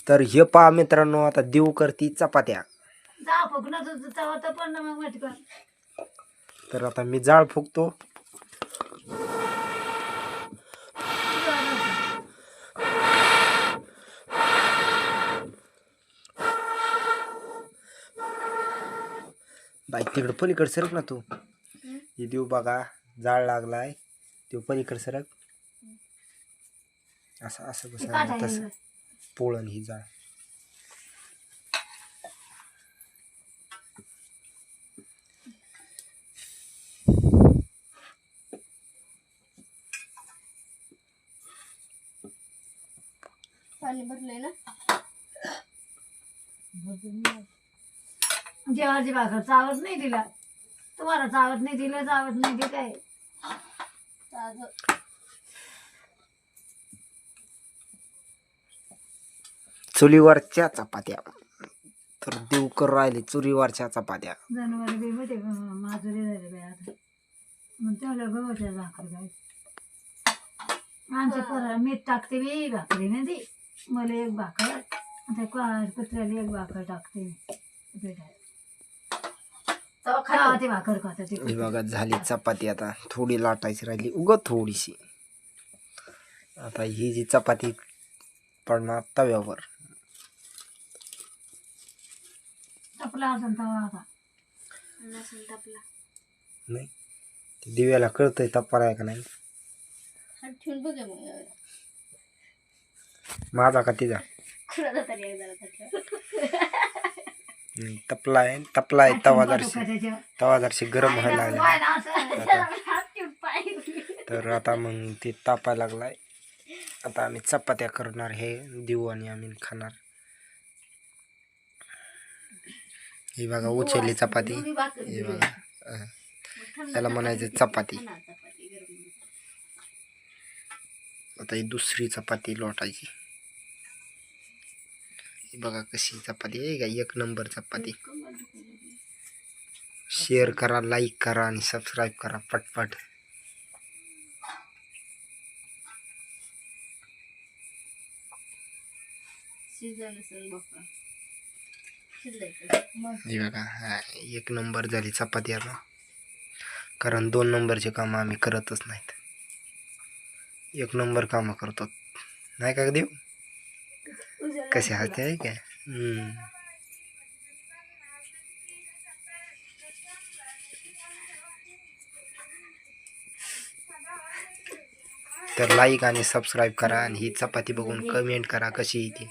तर हे पहा मित्रांनो, आता देव करती चपात्या. तर आता मी जाळ फुकतो. बाई तिकडं पलीकडे सरक ना तू. हे देव बघा जाळ लागलाय. देव पलीकडे सरक. असं असं कसं तसं पोळण ही जाळ. पाणी भरलंय ना. जेवाची भाकर चावत नाही तिला. तुम्हाला चावत नाही दिलं, चावत नाही ते काय. चुलीवरच्या चपात्या. तर देव कर राहिले चुलीवरच्या चपात्या. जनावर बी मध्ये माजुरी झाले बाई आता. मग तेवढ्या गव्हाच्या भाकर काय आमच्या पोराला मीठ टाकते मी भाकरी नाही ती. मला एक भाकर आता कुत्र्याला एक भाकर टाकते मी. ती भाकर खात हे बघा झाली चपाती. आता थोडी लाटायची राहिली थोडीशी. आता ही जी चपाती पडणार तव्यावर. टपला असेल तवा आता टपला नाही ते दिव्याला कळतंय तप्पा आहे का नाही. ठेवून बघ मग माझा का तिचा तपला आहे तवा जरशी गरम व्हायला लागला. तर आता मग ते तापायला लागलाय. आता आम्ही चपात्या करणार हे देऊ आणि आम्ही खाणार. ही बघा उचलली चपाती. हे बघा त्याला म्हणायचं चपाती. आता ही दुसरी चपाती लोटायची. बघा कशी चपाती आहे का. एक नंबर चपाती. शेअर करा, लाईक करा आणि सबस्क्राईब करा पटपट. हे बघा एक नंबर झाली चपाती आता. कारण 2 नंबरचे काम आम्ही करतच नाहीत. 1 नंबर काम करतो नाही का देव. कसे हसते आहे काय. तर लाईक आणि सबस्क्राईब करा आणि ही चपाती बघून कमेंट करा कशी येते.